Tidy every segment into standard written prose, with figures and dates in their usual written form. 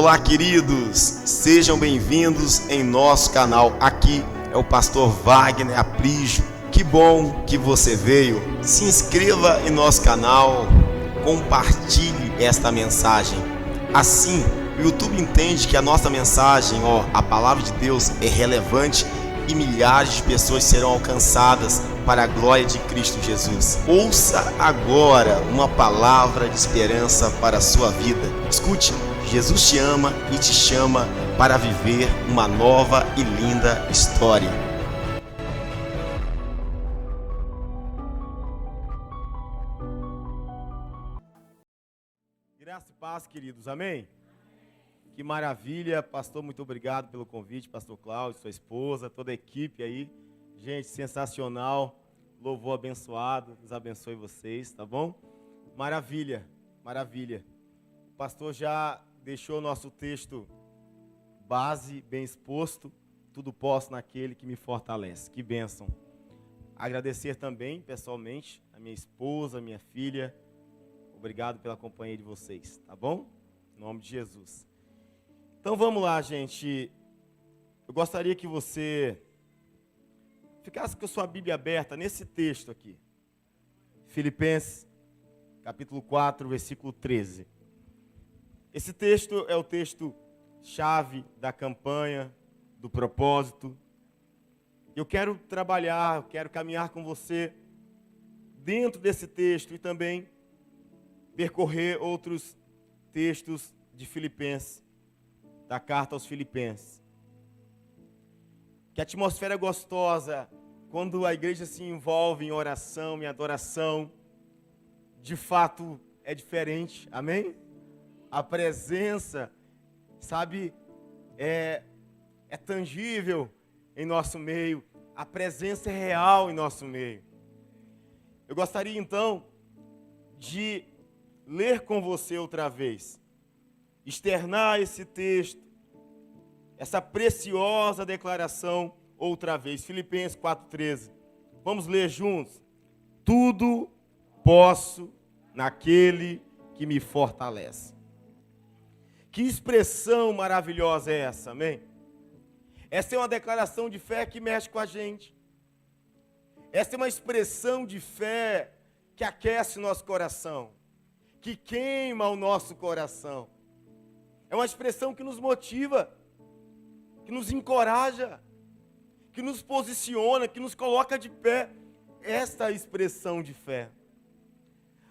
Olá, queridos, sejam bem-vindos em nosso canal. Aqui é o pastor Wagner Aprígio. Que bom que você veio. Se inscreva em nosso canal, compartilhe esta mensagem. Assim, o YouTube entende que a nossa mensagem, a palavra de Deus é relevante e milhares de pessoas serão alcançadas para a glória de Cristo Jesus. Ouça agora uma palavra de esperança para a sua vida. Escute, Jesus te ama e te chama para viver uma nova e linda história. Graça e paz, queridos, amém? Que maravilha, pastor, muito obrigado pelo convite, pastor Cláudio, sua esposa, toda a equipe aí. Gente, sensacional, louvor abençoado, Deus abençoe vocês, tá bom? Maravilha, maravilha. O pastor já deixou o nosso texto base bem exposto, tudo posso naquele que me fortalece. Que bênção. Agradecer também, pessoalmente, a minha esposa, a minha filha. Obrigado pela companhia de vocês, tá bom? Em nome de Jesus. Então vamos lá, gente. Eu gostaria que você ficasse com a sua Bíblia aberta nesse texto aqui. Filipenses, capítulo 4, versículo 13. Esse texto é o texto chave da campanha, do propósito. Eu quero trabalhar, eu quero caminhar com você dentro desse texto e também percorrer outros textos de Filipenses, da carta aos Filipenses. Que atmosfera gostosa quando a igreja se envolve em oração, em adoração. De fato é diferente, amém? A presença, sabe, é tangível em nosso meio. A presença é real em nosso meio. Eu gostaria então de ler com você outra vez, externar esse texto, essa preciosa declaração outra vez. Filipenses 4,13. Vamos ler juntos. Tudo posso naquele que me fortalece. Que expressão maravilhosa é essa, amém? Essa é uma declaração de fé que mexe com a gente. Essa é uma expressão de fé que aquece o nosso coração, que queima o nosso coração. É uma expressão que nos motiva, que nos encoraja, que nos posiciona, que nos coloca de pé. Esta expressão de fé.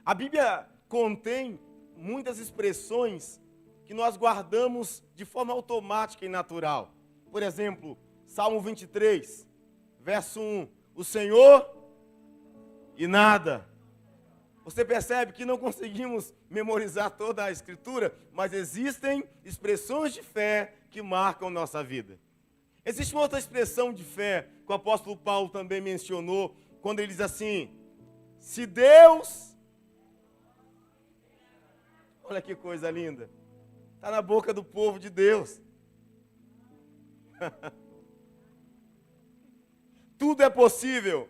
A Bíblia contém muitas expressões que nós guardamos de forma automática e natural. Por exemplo, Salmo 23, verso 1. O Senhor e nada. Você percebe que não conseguimos memorizar toda a Escritura, mas existem expressões de fé que marcam nossa vida. Existe uma outra expressão de fé que o apóstolo Paulo também mencionou, quando ele diz assim: se Deus... Olha que coisa linda. Está na boca do povo de Deus. Tudo é possível.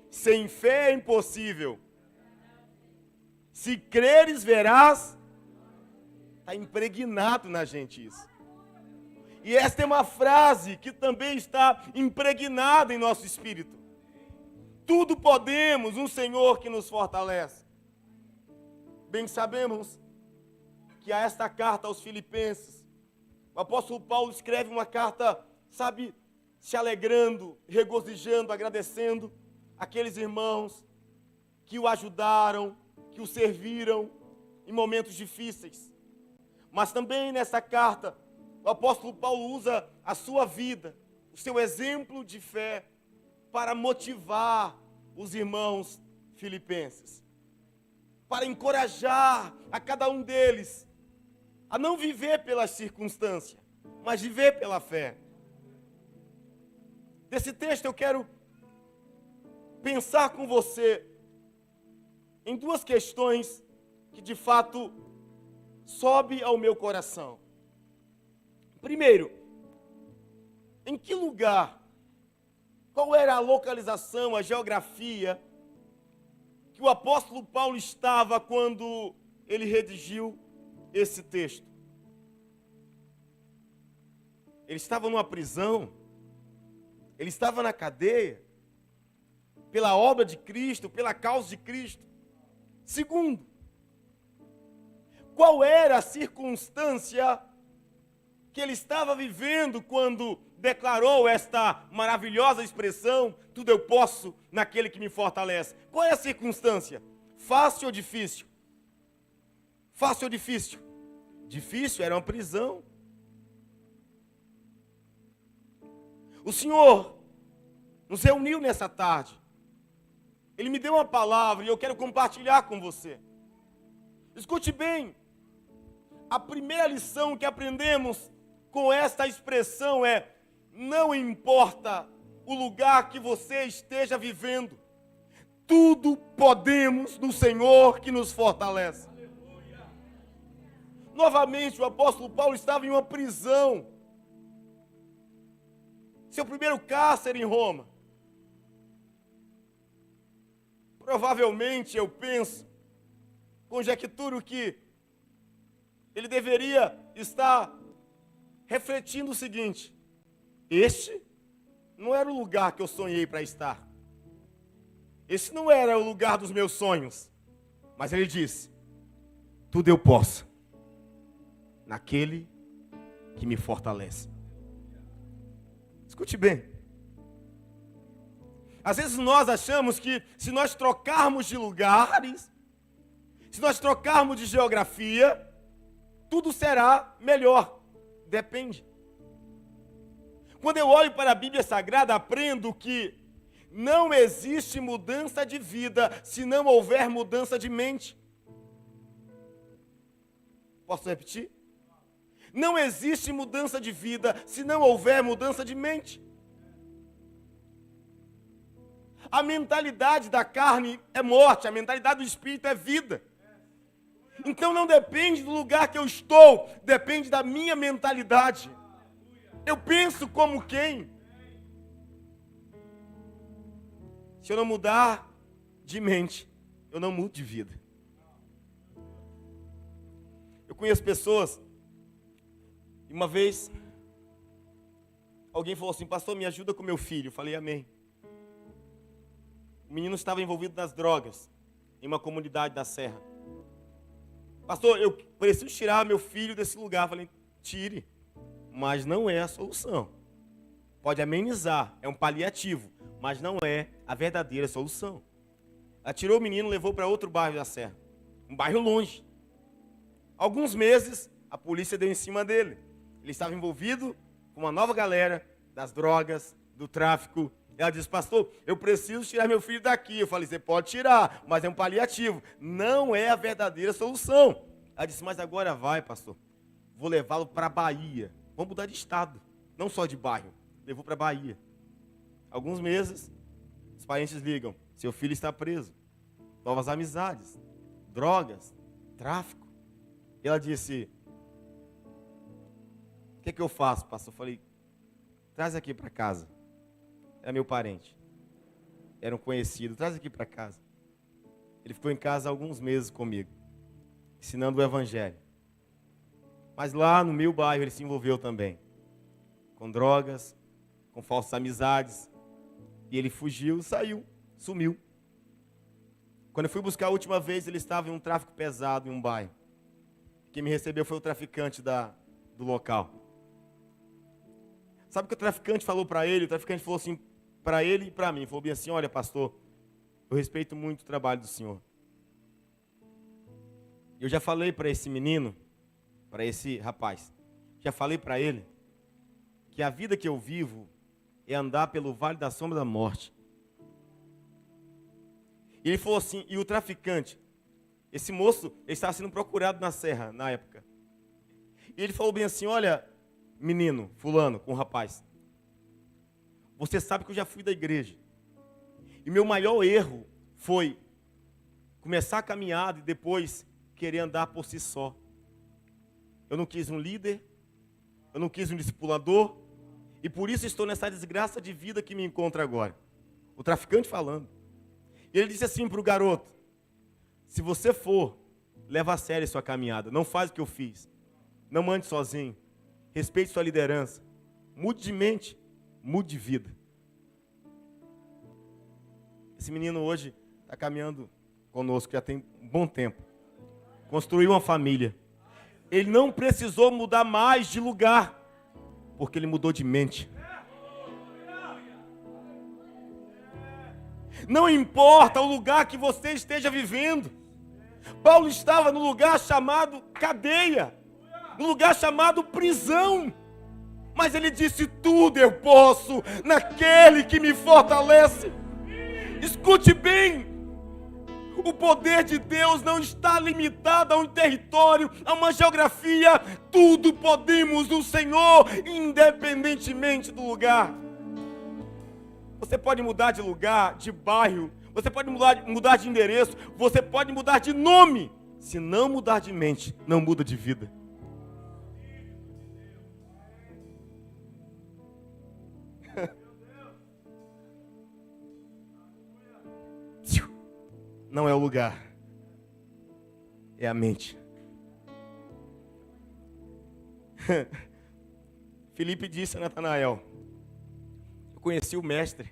Sem fé é impossível. Se creres, verás. Está impregnado na gente isso. E esta é uma frase que também está impregnada em nosso espírito. Tudo podemos, um Senhor que nos fortalece. Bem sabemos que a esta carta aos Filipenses, o apóstolo Paulo escreve uma carta, sabe, se alegrando, regozijando, agradecendo aqueles irmãos que o ajudaram, que o serviram em momentos difíceis. Mas também nessa carta, o apóstolo Paulo usa a sua vida, o seu exemplo de fé, para motivar os irmãos filipenses, para encorajar a cada um deles a não viver pela circunstância, mas viver pela fé. Desse texto eu quero pensar com você em duas questões que de fato sobe ao meu coração. Primeiro, em que lugar, qual era a localização, a geografia que o apóstolo Paulo estava quando ele redigiu esse texto? ele estava numa prisão, ele estava na cadeia, pela obra de Cristo, pela causa de Cristo. Segundo, qual era a circunstância que ele estava vivendo quando declarou esta maravilhosa expressão, tudo eu posso naquele que me fortalece? Qual é a circunstância? Fácil ou difícil? Fácil ou difícil? Difícil, era uma prisão. O Senhor nos reuniu nessa tarde. Ele me deu uma palavra e eu quero compartilhar com você. Escute bem. A primeira lição que aprendemos com esta expressão é: não importa o lugar que você esteja vivendo, tudo podemos no Senhor que nos fortalece. Novamente, o apóstolo Paulo estava em uma prisão. Seu primeiro cárcere em Roma. Provavelmente, eu penso, conjecturo que ele deveria estar refletindo o seguinte: este não era o lugar que eu sonhei para estar. Esse não era o lugar dos meus sonhos. Mas ele disse: tudo eu posso naquele que me fortalece. Escute bem. Às vezes nós achamos que se nós trocarmos de lugares, se nós trocarmos de geografia, tudo será melhor. Depende. Quando eu olho para a Bíblia Sagrada, aprendo que não existe mudança de vida se não houver mudança de mente. Posso repetir? Não existe mudança de vida se não houver mudança de mente. A mentalidade da carne é morte, a mentalidade do espírito é vida. Então não depende do lugar que eu estou, depende da minha mentalidade. Eu penso como quem? Se eu não mudar de mente, eu não mudo de vida. Eu conheço pessoas, e uma vez, alguém falou assim: pastor, me ajuda com meu filho. Eu falei: amém. O menino estava envolvido nas drogas, em uma comunidade da Serra. Pastor, eu preciso tirar meu filho desse lugar. Eu falei: tire, mas não é a solução. Pode amenizar, é um paliativo, mas não é a verdadeira solução. Ela tirou o menino e levou para outro bairro da Serra, um bairro longe. Alguns meses, a polícia deu em cima dele. Ele estava envolvido com uma nova galera das drogas, do tráfico. Ela disse: pastor, eu preciso tirar meu filho daqui. Eu falei: você pode tirar, mas é um paliativo. Não é a verdadeira solução. Ela disse: mas agora vai, pastor. Vou levá-lo para a Bahia. Vamos mudar de estado, não só de bairro. Levou para a Bahia. Alguns meses, os parentes ligam: seu filho está preso. Novas amizades, drogas, tráfico. E ela disse: o que eu faço, pastor? Eu falei: traz aqui para casa. Era meu parente. Era um conhecido. Traz aqui para casa. Ele ficou em casa alguns meses comigo, ensinando o evangelho. Mas lá no meu bairro ele se envolveu também. Com drogas, com falsas amizades. E ele fugiu, saiu, sumiu. Quando eu fui buscar a última vez, ele estava em um tráfico pesado em um bairro. Quem me recebeu foi o traficante do local. Sabe o que o traficante falou para ele? O traficante falou assim para ele e para mim. Falou bem assim: olha, pastor, eu respeito muito o trabalho do senhor. Eu já falei para esse menino, para esse rapaz, já falei para ele que a vida que eu vivo é andar pelo vale da sombra da morte. E ele falou assim, e o traficante, esse moço, ele estava sendo procurado na Serra, na época. E ele falou bem assim: olha, menino, fulano, com o rapaz, você sabe que eu já fui da igreja. E meu maior erro foi começar a caminhada e depois querer andar por si só. Eu não quis um líder, eu não quis um discipulador, e por isso estou nessa desgraça de vida que me encontro agora. O traficante falando. E ele disse assim para o garoto: se você for, leva a sério a sua caminhada, não faz o que eu fiz. Não ande sozinho, respeite sua liderança. Mude de mente, mude de vida. Esse menino hoje está caminhando conosco, já tem um bom tempo. Construiu uma família. Ele não precisou mudar mais de lugar, porque ele mudou de mente. Não importa o lugar que você esteja vivendo. Paulo estava no lugar chamado cadeia, no lugar chamado prisão. Mas ele disse: tudo eu posso naquele que me fortalece. Escute bem, o poder de Deus não está limitado a um território, a uma geografia. Tudo podemos no Senhor, independentemente do lugar. Você pode mudar de lugar, de bairro, você pode mudar de endereço, você pode mudar de nome. Se não mudar de mente, não muda de vida. Não é o lugar, é a mente. Filipe disse a Natanael: eu conheci o Mestre,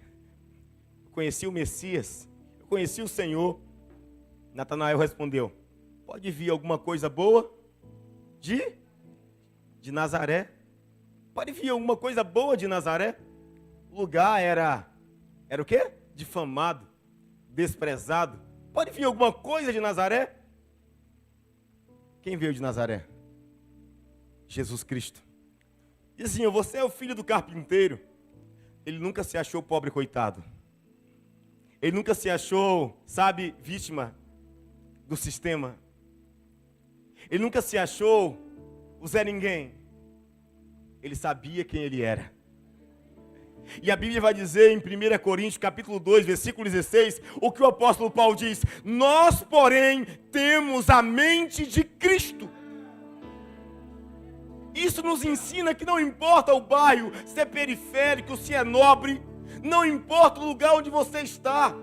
eu conheci o Messias, eu conheci o Senhor. Natanael respondeu: pode vir alguma coisa boa de Nazaré? Pode vir alguma coisa boa de Nazaré? O lugar era o quê? Difamado, desprezado. Pode vir alguma coisa de Nazaré? Quem veio de Nazaré? Jesus Cristo. Diziam: você é o filho do carpinteiro. Ele nunca se achou pobre coitado. Ele nunca se achou, sabe, vítima do sistema. Ele nunca se achou o Zé Ninguém. Ele sabia quem ele era. E a Bíblia vai dizer em 1 Coríntios capítulo 2, versículo 16, o que o apóstolo Paulo diz: nós, porém, temos a mente de Cristo. Isso nos ensina que não importa o bairro, se é periférico, se é nobre, não importa o lugar onde você está,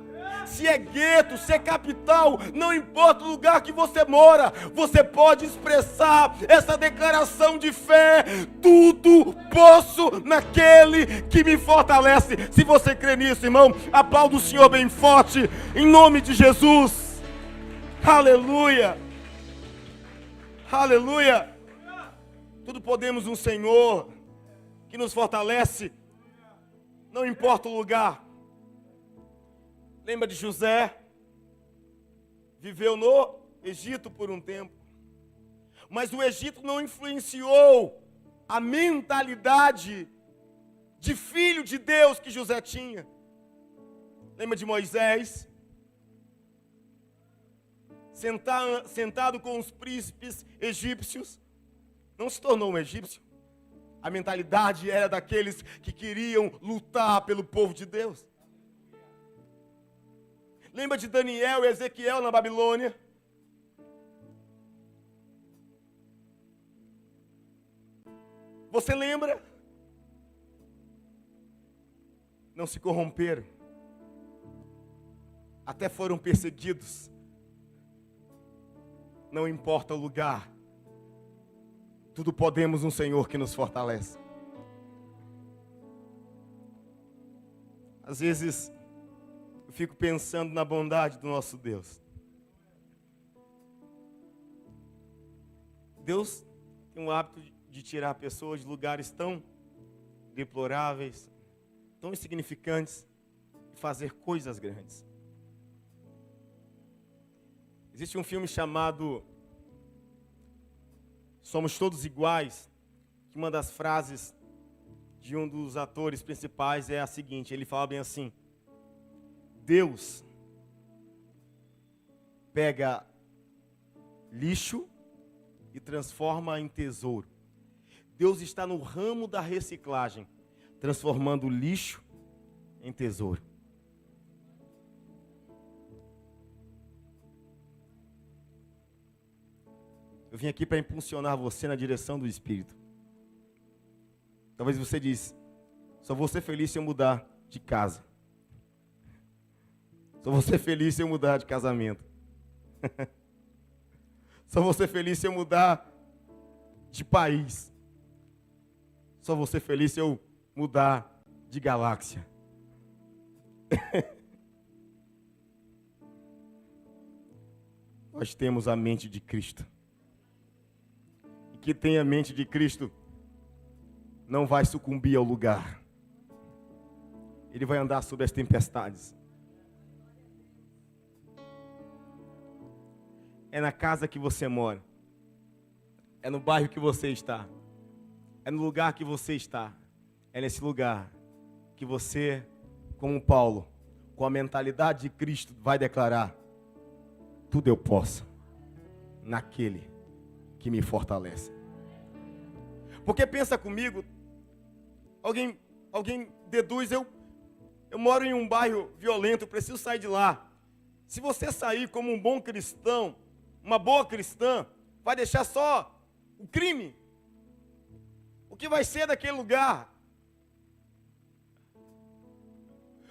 se é gueto, se é capital, não importa o lugar que você mora, você pode expressar essa declaração de fé: tudo posso naquele que me fortalece. Se você crê nisso, irmão, aplauda o Senhor bem forte, em nome de Jesus. Aleluia, aleluia. Tudo podemos no Senhor que nos fortalece, não importa o lugar. Lembra de José? Viveu no Egito por um tempo. Mas o Egito não influenciou a mentalidade de filho de Deus que José tinha. Lembra de Moisés? Sentado com os príncipes egípcios. Não se tornou um egípcio. A mentalidade era daqueles que queriam lutar pelo povo de Deus. Lembra de Daniel e Ezequiel na Babilônia? Você lembra? Não se corromperam. Até foram perseguidos. Não importa o lugar. Tudo podemos no Senhor que nos fortalece. Às vezes, eu fico pensando na bondade do nosso Deus. Deus tem o hábito de tirar pessoas de lugares tão deploráveis, tão insignificantes, e fazer coisas grandes. Existe um filme chamado Somos Todos Iguais, que uma das frases de um dos atores principais é a seguinte, ele fala bem assim: Deus pega lixo e transforma em tesouro. Deus está no ramo da reciclagem, transformando lixo em tesouro. Eu vim aqui para impulsionar você na direção do Espírito. Talvez você diz: só vou ser feliz se eu mudar de casa. Só vou ser feliz se eu mudar de casamento. Só vou ser feliz se eu mudar de país. Só vou ser feliz se eu mudar de galáxia. Nós temos a mente de Cristo. E quem tem a mente de Cristo não vai sucumbir ao lugar. Ele vai andar sobre as tempestades. É na casa que você mora. É no bairro que você está. É no lugar que você está. É nesse lugar que você, como Paulo, com a mentalidade de Cristo, vai declarar: tudo eu posso naquele que me fortalece. Porque pensa comigo, alguém deduz, eu moro em um bairro violento, eu preciso sair de lá. Se você sair como um bom cristão, uma boa cristã, vai deixar só o crime. O que vai ser daquele lugar?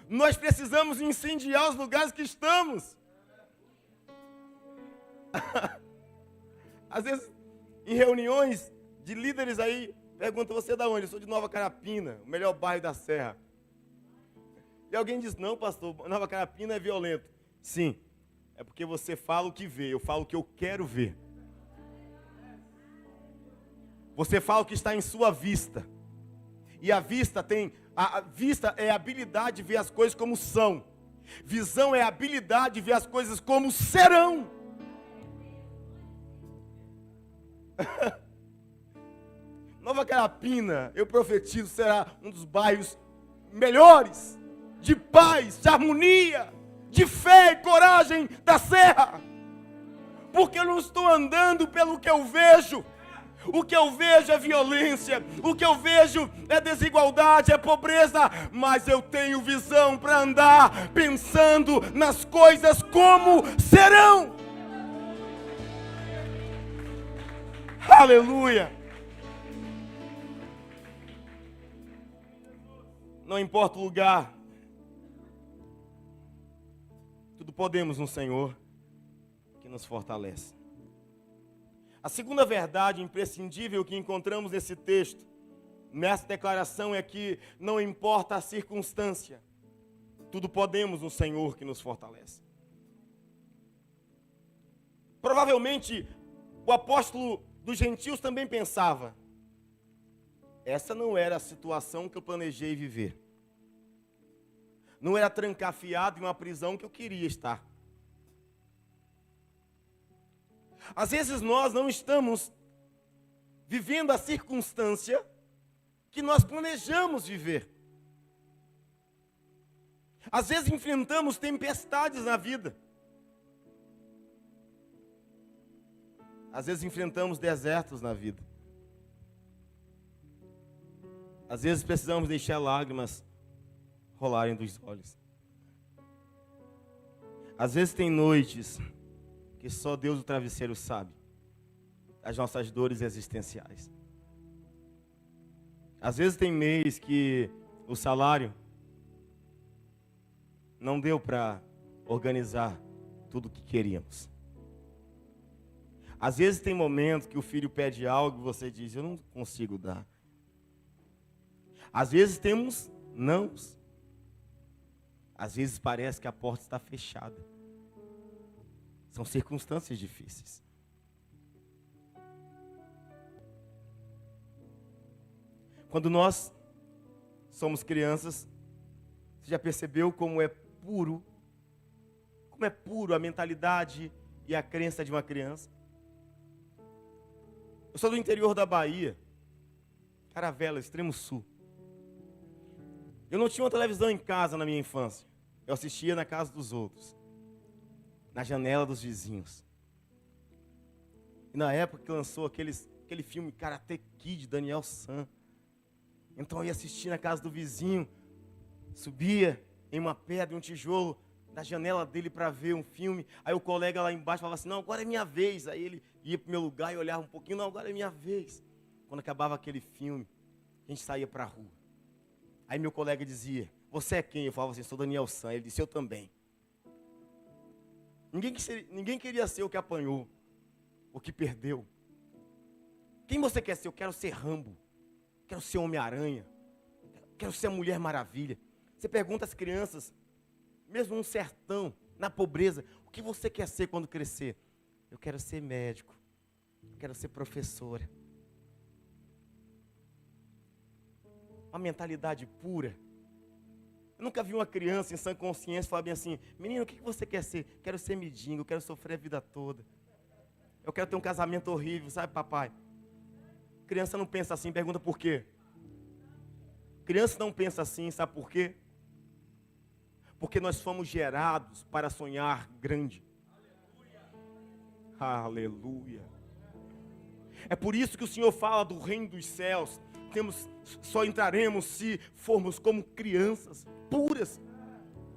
Nós precisamos incendiar os lugares que estamos. Às vezes, em reuniões de líderes aí, perguntam: você é da onde? Eu sou de Nova Carapina, o melhor bairro da Serra. E alguém diz: não, pastor, Nova Carapina é violento. Sim, é porque você fala o que vê, eu falo o que eu quero ver. Você fala o que está em sua vista. E a vista é a habilidade de ver as coisas como são. Visão é a habilidade de ver as coisas como serão. Nova Carapina, eu profetizo, será um dos bairros melhores, de paz, de harmonia, de fé e coragem da Serra. Porque eu não estou andando pelo que eu vejo. O que eu vejo é violência, o que eu vejo é desigualdade, é pobreza, mas eu tenho visão para andar pensando nas coisas como serão. Aleluia! Não importa o lugar, tudo podemos no Senhor que nos fortalece. A segunda verdade imprescindível que encontramos nesse texto, nessa declaração, é que não importa a circunstância, tudo podemos no Senhor que nos fortalece. Provavelmente o apóstolo dos gentios também pensava: essa não era a situação que eu planejei viver. Não era trancafiado em uma prisão que eu queria estar. Às vezes nós não estamos vivendo a circunstância que nós planejamos viver. Às vezes enfrentamos tempestades na vida. Às vezes enfrentamos desertos na vida. Às vezes precisamos deixar lágrimas rolarem dos olhos. Às vezes tem noites que só Deus, o travesseiro, sabe as nossas dores existenciais. Às vezes tem mês que o salário não deu para organizar tudo o que queríamos. Às vezes tem momentos que o filho pede algo e você diz: eu não consigo dar. Às vezes temos nãos. Às vezes parece que a porta está fechada. São circunstâncias difíceis. Quando nós somos crianças, você já percebeu como é puro a mentalidade e a crença de uma criança? Eu sou do interior da Bahia, Caravela, extremo sul. Eu não tinha uma televisão em casa na minha infância. Eu assistia na casa dos outros, na janela dos vizinhos. E na época que lançou aquele filme Karate Kid, Daniel San, então eu ia assistir na casa do vizinho, subia em uma pedra, em um tijolo, na janela dele para ver um filme. Aí o colega lá embaixo falava assim: não, agora é minha vez. Aí ele ia para o meu lugar e olhava um pouquinho: não, agora é minha vez. Quando acabava aquele filme, a gente saía para a rua. Aí meu colega dizia: você é quem? Eu falava assim: sou Daniel San. Ele disse: eu também. Ninguém queria ser o que apanhou, o que perdeu. Quem você quer ser? Eu quero ser Rambo. Quero ser Homem-Aranha. Quero ser a Mulher Maravilha. Você pergunta às crianças, mesmo no sertão, na pobreza, o que você quer ser quando crescer? Eu quero ser médico, eu quero ser professora. Uma mentalidade pura. Eu nunca vi uma criança em sã consciência falar bem assim, menino, o que você quer ser? Quero ser mendigo, quero sofrer a vida toda. Eu quero ter um casamento horrível, sabe, papai? Criança não pensa assim, pergunta por quê? Criança não pensa assim, sabe por quê? Porque nós fomos gerados para sonhar grande. Aleluia. É por isso que o Senhor fala do reino dos céus. Só entraremos se formos como crianças puras.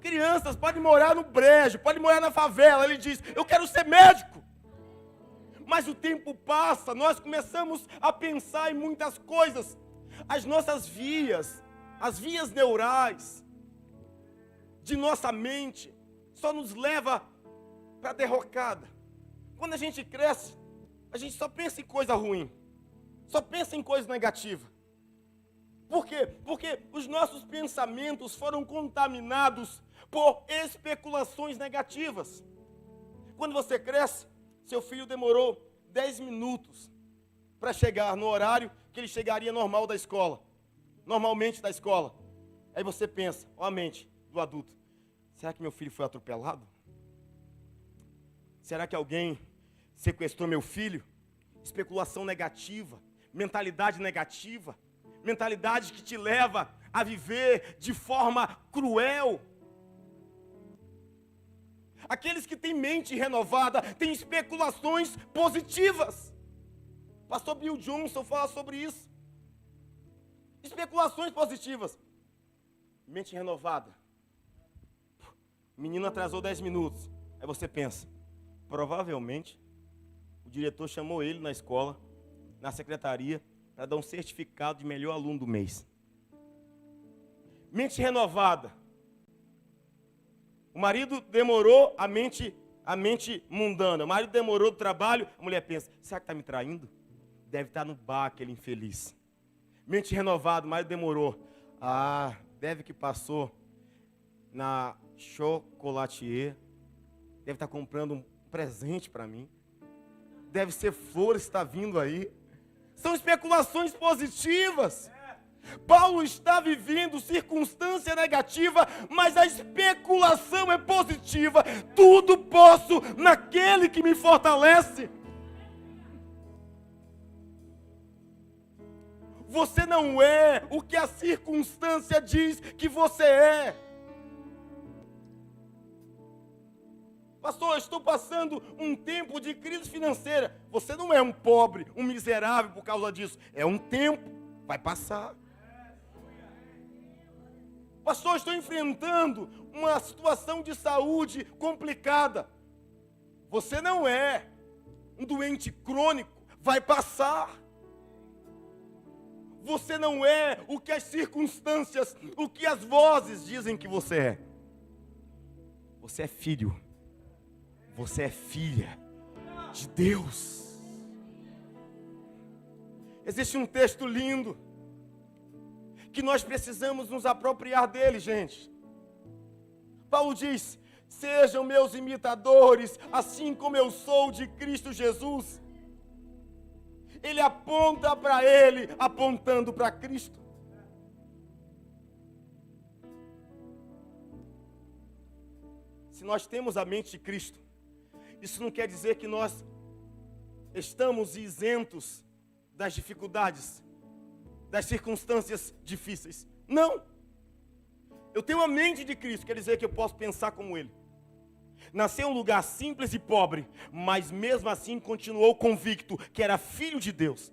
Crianças podem morar no brejo, podem morar na favela. Ele diz, eu quero ser médico. Mas o tempo passa, nós começamos a pensar em muitas coisas. As nossas vias, as vias neurais de nossa mente, só nos leva para a derrocada. Quando a gente cresce, a gente só pensa em coisa ruim, só pensa em coisa negativa. Por quê? Porque os nossos pensamentos foram contaminados por especulações negativas. Quando você cresce, seu filho demorou 10 minutos para chegar no horário que ele chegaria normal da escola, normalmente da escola. Aí você pensa, ó a mente do adulto, será que meu filho foi atropelado? Será que alguém sequestrou meu filho? Especulação negativa, mentalidade negativa, mentalidade que te leva a viver de forma cruel. Aqueles que têm mente renovada têm especulações positivas. Pastor Bill Johnson fala sobre isso. Especulações positivas. Mente renovada. O menino atrasou 10 minutos. Aí você pensa, provavelmente o diretor chamou ele na escola, na secretaria, para dar um certificado de melhor aluno do mês. Mente renovada. O marido demorou, a mente mundana. O marido demorou do trabalho, a mulher pensa, será que está me traindo? Deve estar no bar, aquele infeliz. Mente renovada, o marido demorou. Ah, deve que passou na chocolatier. Deve estar comprando um presente para mim. Deve ser flores que está vindo aí. São especulações positivas. Paulo está vivendo circunstância negativa, mas a especulação é positiva. Tudo posso naquele que me fortalece. Você não é o que a circunstância diz que você é. Pastor, eu estou passando um tempo de crise financeira. Você não é um pobre, um miserável por causa disso. É um tempo, vai passar. Pastor, eu estou enfrentando uma situação de saúde complicada. Você não é um doente crônico, vai passar. Você não é o que as circunstâncias, o que as vozes dizem que você é. Você é filho. Você é filha de Deus. Existe um texto lindo que nós precisamos nos apropriar dele, gente. Paulo diz, sejam meus imitadores, assim como eu sou de Cristo Jesus. Ele aponta para ele, apontando para Cristo. Se nós temos a mente de Cristo, isso não quer dizer que nós estamos isentos das dificuldades, das circunstâncias difíceis. Não. Eu tenho a mente de Cristo, quer dizer que eu posso pensar como Ele. Nasceu em um lugar simples e pobre, mas mesmo assim continuou convicto que era filho de Deus.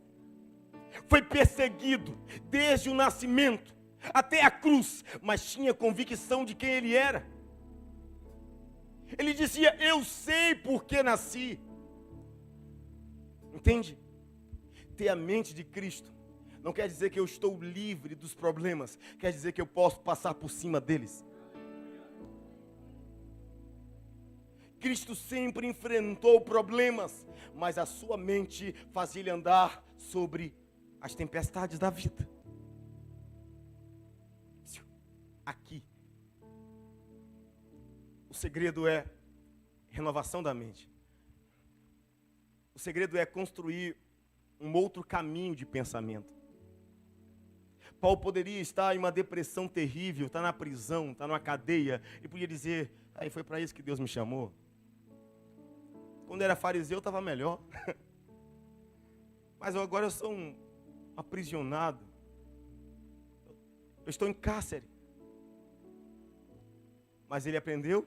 Foi perseguido desde o nascimento até a cruz, mas tinha convicção de quem ele era. Ele dizia, eu sei por que nasci. Entende? Ter a mente de Cristo não quer dizer que eu estou livre dos problemas, quer dizer que eu posso passar por cima deles. Cristo sempre enfrentou problemas, mas a sua mente fazia ele andar sobre as tempestades da vida. aqui. O segredo é renovação da mente. O segredo é construir um outro caminho de pensamento. Paulo poderia estar em uma depressão terrível, estar na prisão, estar numa cadeia, e podia dizer, foi para isso que Deus me chamou. Quando era fariseu, estava melhor. Mas agora eu sou um aprisionado. Eu estou em cárcere. Mas ele aprendeu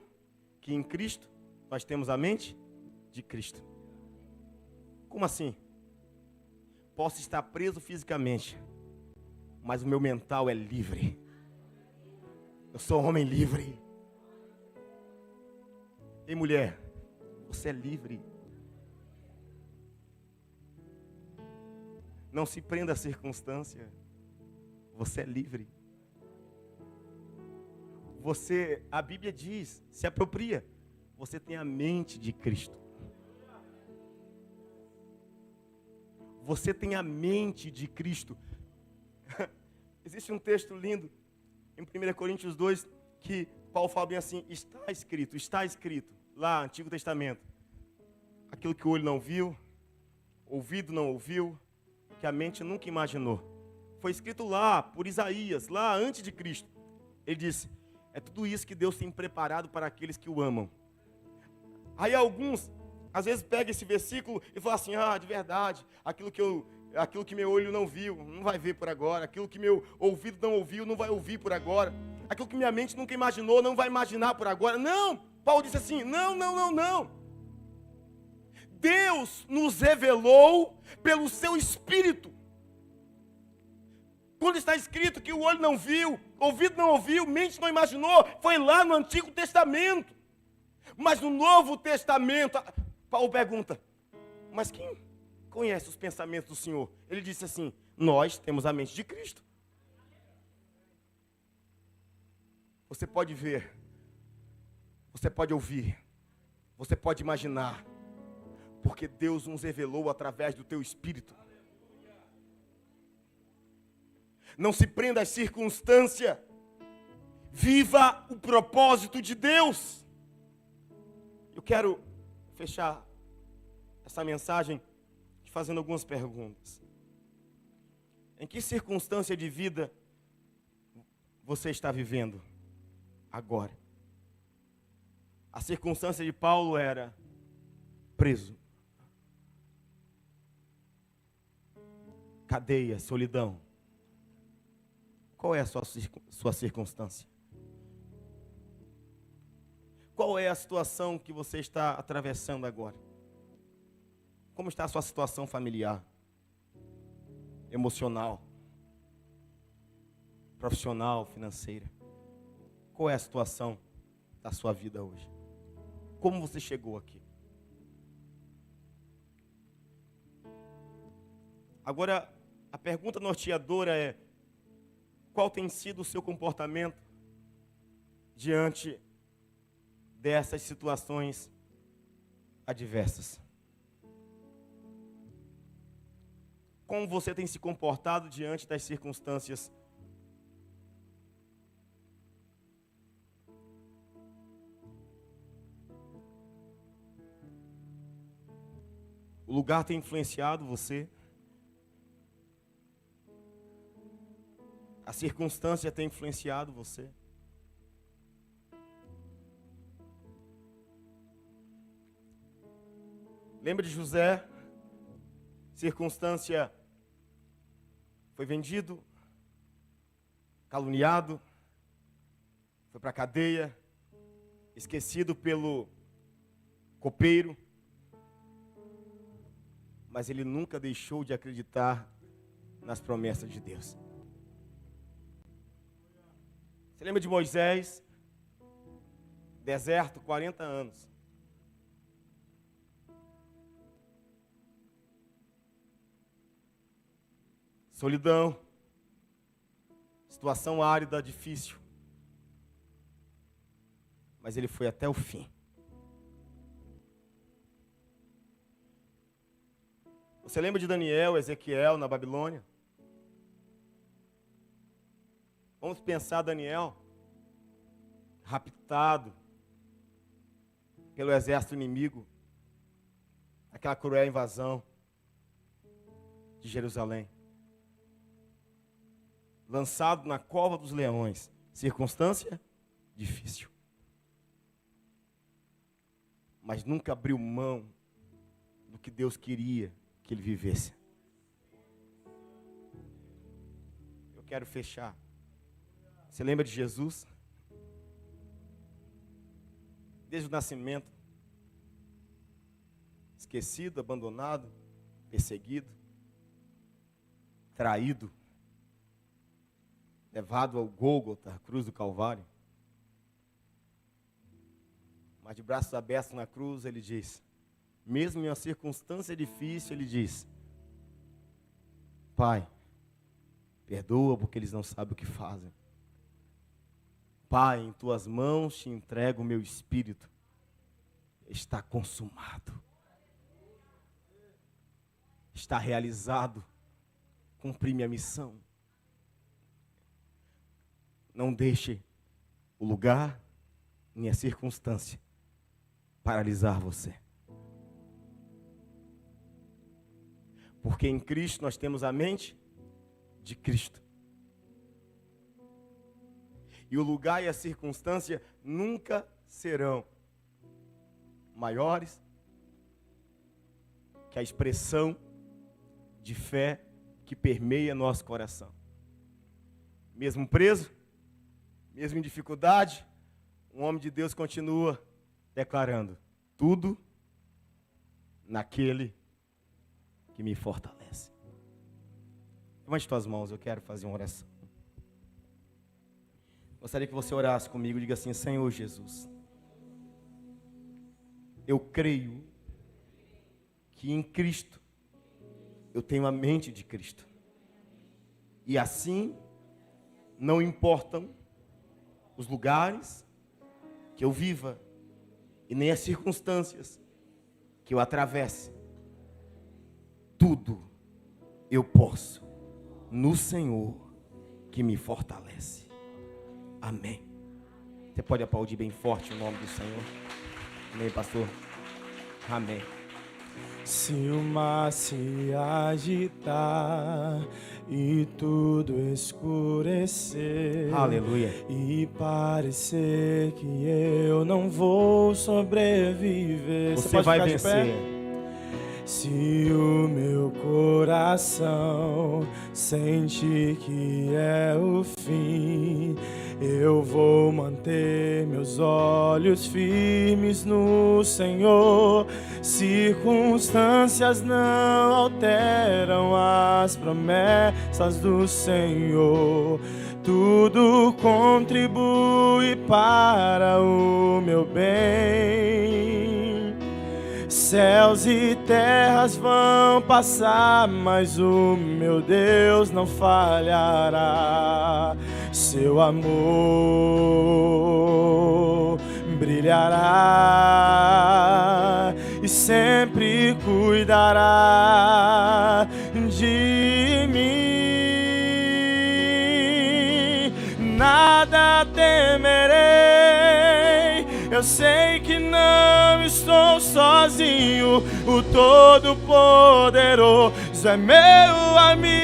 que em Cristo nós temos a mente de Cristo. Como assim? Posso estar preso fisicamente, mas o meu mental é livre. Eu sou um homem livre. Ei, mulher, você é livre. Não se prenda à circunstância. Você é livre. A Bíblia diz, se apropria. Você tem a mente de Cristo. Você tem a mente de Cristo. Existe um texto lindo em 1 Coríntios 2 que Paulo fala bem assim, está escrito, lá, Antigo Testamento. Aquilo que o olho não viu, ouvido não ouviu, que a mente nunca imaginou. Foi escrito lá, por Isaías, lá antes de Cristo. Ele disse, é tudo isso que Deus tem preparado para aqueles que o amam. Aí alguns, às vezes, pegam esse versículo e falam assim, de verdade, aquilo que meu olho não viu, não vai ver por agora. Aquilo que meu ouvido não ouviu, não vai ouvir por agora. Aquilo que minha mente nunca imaginou, não vai imaginar por agora. Não! Paulo disse assim, não. Deus nos revelou pelo seu Espírito. Quando está escrito que o olho não viu, ouvido não ouviu, mente não imaginou, foi lá no Antigo Testamento. Mas no Novo Testamento, Paulo pergunta, mas quem conhece os pensamentos do Senhor? Ele disse assim, nós temos a mente de Cristo. Você pode ver, você pode ouvir, você pode imaginar, porque Deus nos revelou através do teu Espírito. Não se prenda às circunstâncias, viva o propósito de Deus. Eu quero fechar essa mensagem fazendo algumas perguntas. Em que circunstância de vida você está vivendo agora? A circunstância de Paulo era preso, cadeia, solidão. Qual é a sua circunstância? Qual é a situação que você está atravessando agora? Como está a sua situação familiar, emocional, profissional, financeira? Qual é a situação da sua vida hoje? Como você chegou aqui? Agora, a pergunta norteadora é, qual tem sido o seu comportamento diante dessas situações adversas? Como você tem se comportado diante das circunstâncias? O lugar tem influenciado você? A circunstância tem influenciado você? Lembra de José? Circunstância, foi vendido, caluniado, foi para a cadeia, esquecido pelo copeiro, mas ele nunca deixou de acreditar nas promessas de Deus. Você lembra de Moisés? Deserto, 40 anos. Solidão. Situação árida, difícil. Mas ele foi até o fim. Você lembra de Daniel, Ezequiel na Babilônia? Vamos pensar Daniel, raptado pelo exército inimigo, aquela cruel invasão de Jerusalém. Lançado na cova dos leões, circunstância difícil. Mas nunca abriu mão do que Deus queria que ele vivesse. Eu quero fechar. Você lembra de Jesus? Desde o nascimento, esquecido, abandonado, perseguido, traído, levado ao Gólgota, a cruz do Calvário. Mas de braços abertos na cruz, ele diz, mesmo em uma circunstância difícil, ele diz, Pai, perdoa porque eles não sabem o que fazem. Pai, em tuas mãos te entrego o meu espírito. Está consumado. Está realizado. Cumpri minha missão. Não deixe o lugar nem a circunstância paralisar você. Porque em Cristo nós temos a mente de Cristo. E o lugar e a circunstância nunca serão maiores que a expressão de fé que permeia nosso coração. Mesmo preso, mesmo em dificuldade, um homem de Deus continua declarando, tudo naquele que me fortalece. Levante tuas mãos, eu quero fazer uma oração. Gostaria que você orasse comigo e diga assim, Senhor Jesus, eu creio que em Cristo eu tenho a mente de Cristo. E assim, não importam os lugares que eu viva e nem as circunstâncias que eu atravesse. Tudo eu posso no Senhor que me fortalece. Amém. Você pode aplaudir bem forte o nome do Senhor. Amém, pastor? Amém. Se o mar se agitar e tudo escurecer, Aleluia. e parecer que eu não vou sobreviver, Você vai vencer. Se o meu coração sente que é o fim, eu vou manter meus olhos firmes no Senhor. Circunstâncias não alteram as promessas do Senhor. Tudo contribui para o meu bem. Céus e terras vão passar, mas o meu Deus não falhará. Seu amor brilhará e sempre cuidará de mim. Nada temerei, eu sei que não estou sozinho. O Todo-Poderoso é meu amigo.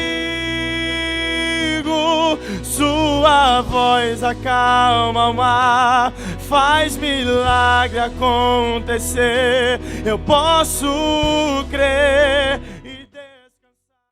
Sua voz acalma o mar, faz milagre acontecer. Eu posso crer